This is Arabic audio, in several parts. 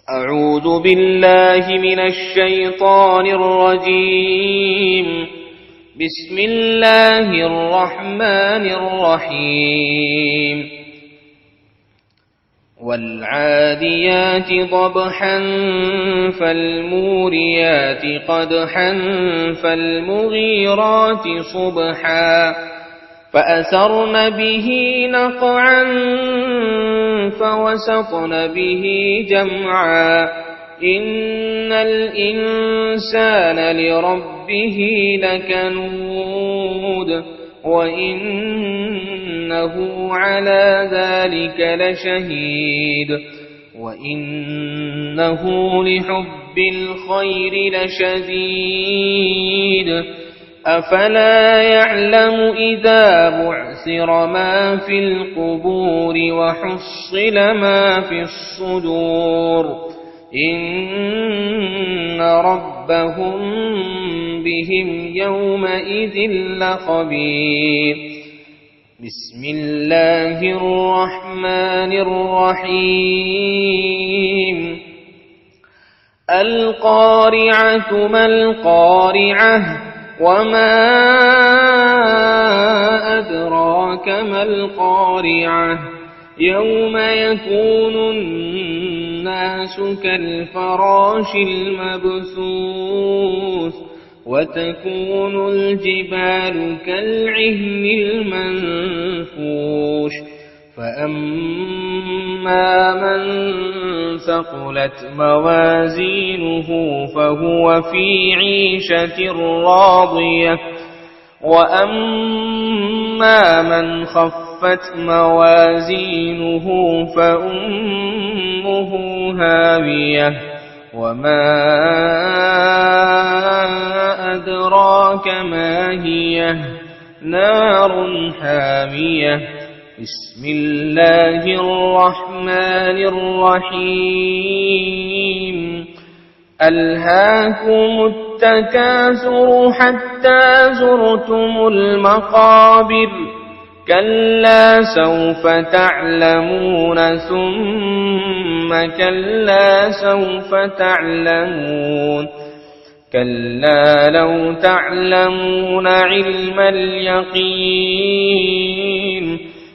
أعوذ بالله من الشيطان الرجيم. بسم الله الرحمن الرحيم. والعاديات ضبحا فالموريات قدحا فالمغيرات صبحا فأثرن به نقعا فوسطن به جمعا إن الإنسان لربه لكنود وإنه على ذلك لشهيد وإنه لحب الخير لشديد أفلا يعلم إذا بعثر ما في القبور وحصل ما في الصدور إن ربهم بهم يومئذ لخبير. بسم الله الرحمن الرحيم. القارعة ما القارعة وما أدراك ما القارعة يوم يكون الناس كالفراش المبثوث وتكون الجبال كالعهن المنفوش فأما من ثقلت موازينه فهو في عيشة راضية وأما من خفت موازينه فأمه هاوية وما أدراك ما هي نار حامية. بسم الله الرحمن الرحيم. ألهاكم التكاثر حتى زرتم المقابر كلا سوف تعلمون ثم كلا سوف تعلمون كلا لو تعلمون علم اليقين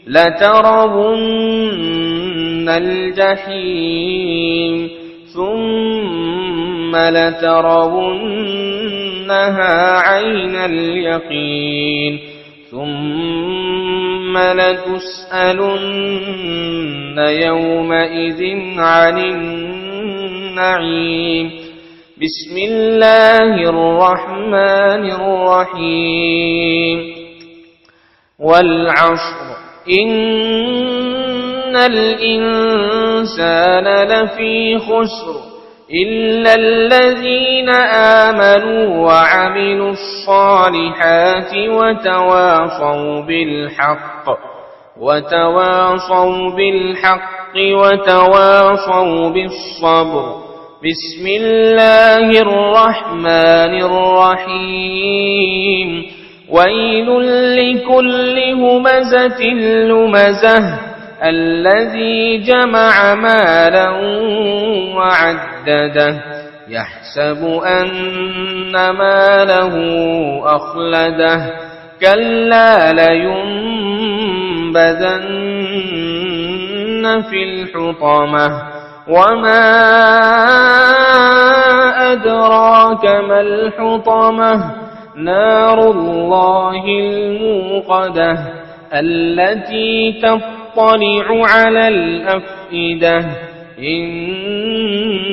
لترون الجحيم ثم لترونها عين اليقين ثم لتسألن يومئذ عن النعيم. بسم الله الرحمن الرحيم. والعصر إن الإنسان لفي خسر إلا الذين آمنوا وعملوا الصالحات وتواصوا بالحق وتواصوا بالصبر. بسم الله الرحمن الرحيم. ويل لكل همزة لمزة الذي جمع مالا وعدده يحسب أن ماله أخلده كلا لينبذن في الحطمة وما أدراك ما الحطمة نار الله الموقدة التي تطلع على الأفئدة إنها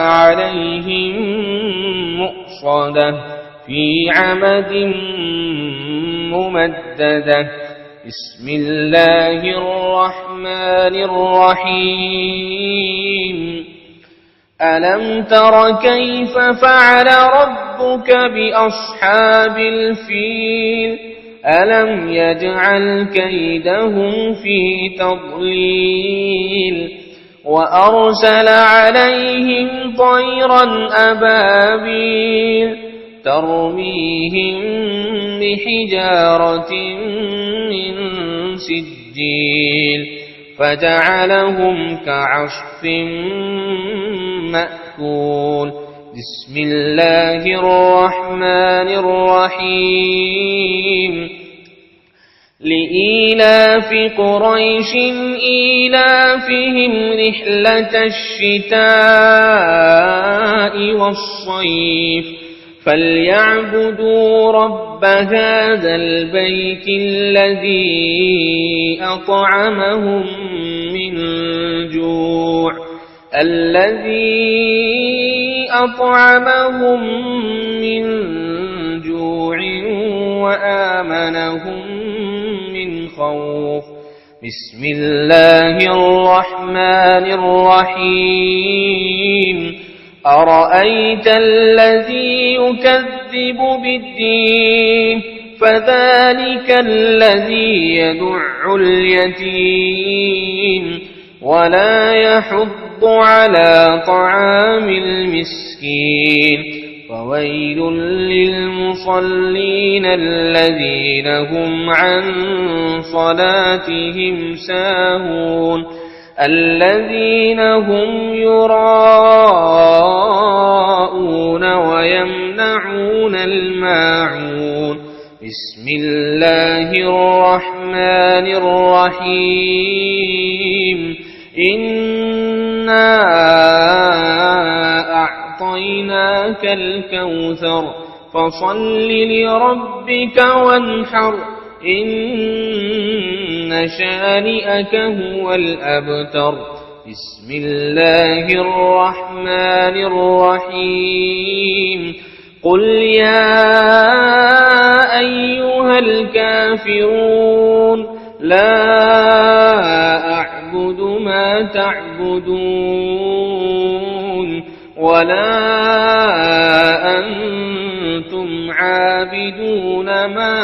عليهم مؤصدة في عمد ممددة. بسم الله الرحمن الرحيم. ألم تر كيف فعل ربك بأصحاب الفيل ألم يجعل كيدهم في تضليل وأرسل عليهم طيرا أبابيل ترميهم بحجارة من سجيل فجعلهم كعصف مأكول. بسم الله الرحمن الرحيم. لإيلاف قريش إيلافهم رحلة الشتاء والصيف فليعبدوا رب هذا البيت الذي أطعمهم من جوع وآمنهم من خوف. بسم الله الرحمن الرحيم. أرأيت الذي يكذب بالدين فذلك الذي يدع اليتيم ولا يحض على طعام المسكين. فويل للمصلين الذين هم عن صلاتهم ساهون الذين هم يراءون ويمنعون الماعون. بسم الله الرحمن الرحيم. إنا أعطيناك الكوثر فصل لربك وانحر إن شانئك هو الأبتر. بسم الله الرحمن الرحيم. قل يا أيها الكافرون لا أعبد ما تعبدون ولا أنتم عابدون ما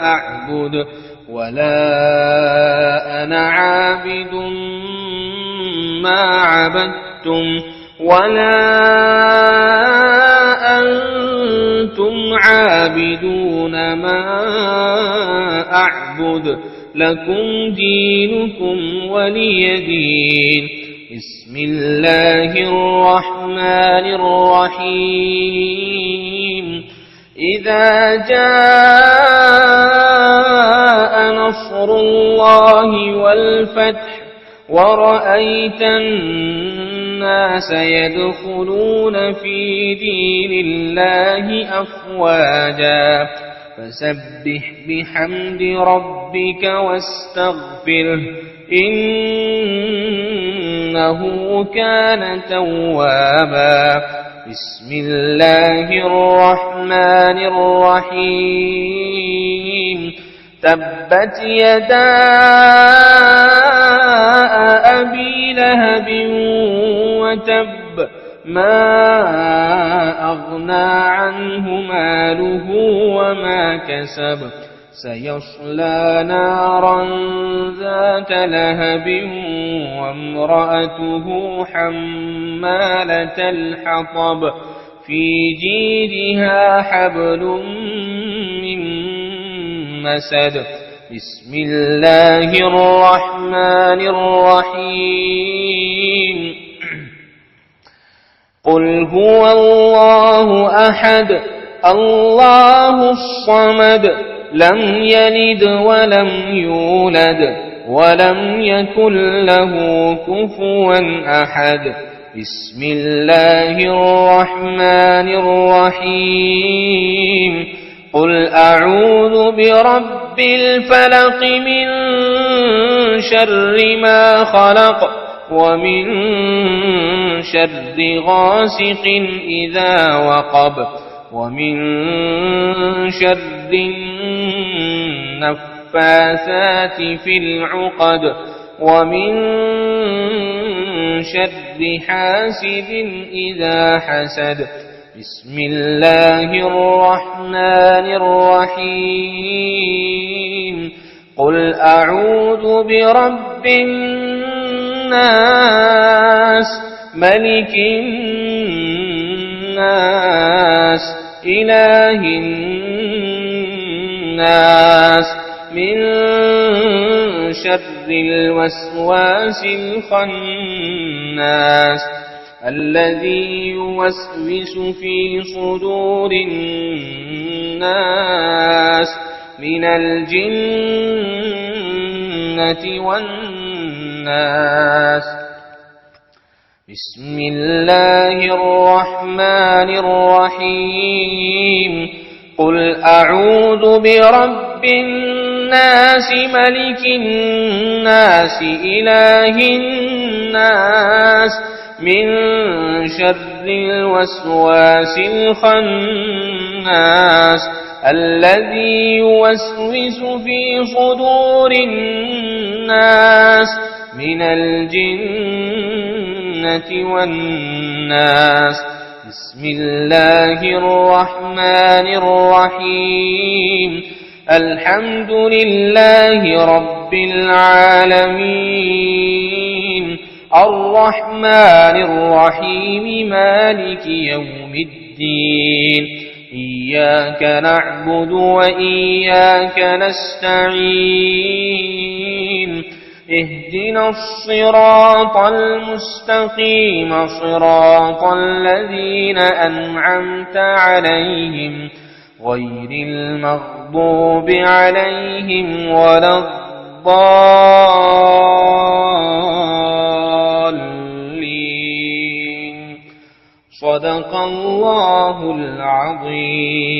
أعبد ولا أنا عابد ما عبدتم ولا أنتم عابدون ما أعبد لكم دينكم ولي دين. بسم الله الرحمن الرحيم. إذا جاء نصر الله والفتح ورأيت الناس يدخلون في دين الله أفواجا فسبح بحمد ربك واستغفره إنه كان توابا. بسم الله الرحمن الرحيم. تبت يدا أبي لهب وتب ما أغنى عنه ماله وما كسب سيصلى نارا ذات لهب وامرأته حمالة الحطب في جيدها حبل من مسد. بسم الله الرحمن الرحيم. قل هو الله أحد الله الصمد لم يلد ولم يولد ولم يكن له كفوا أحد. بسم الله الرحمن الرحيم. قل أعوذ برب الفلق من شر ما خلق ومن شر غاسق إذا وقب ومن شر النفاثات في العقد ومن شر حاسد إذا حسد. بسم الله الرحمن الرحيم. قل أعوذ برب الناس ملك الناس إله الناس من شر الوسواس الخناس الذي يوسوس في صدور الناس من الجنة والناس. بسم الله الرحمن الرحيم. قل أعوذ برب الناس ملك الناس إله الناس من شر الوسواس الخناس الذي يوسوس في صدور الناس من الجنة والناس. بسم الله الرحمن الرحيم. الحمد لله رب العالمين الرحمن الرحيم مالك يوم الدين إياك نعبد وإياك نستعين اهدنا الصراط المستقيم صراط الذين أنعمت عليهم غير المغضوب عليهم ولا الضالين. صدق الله العظيم.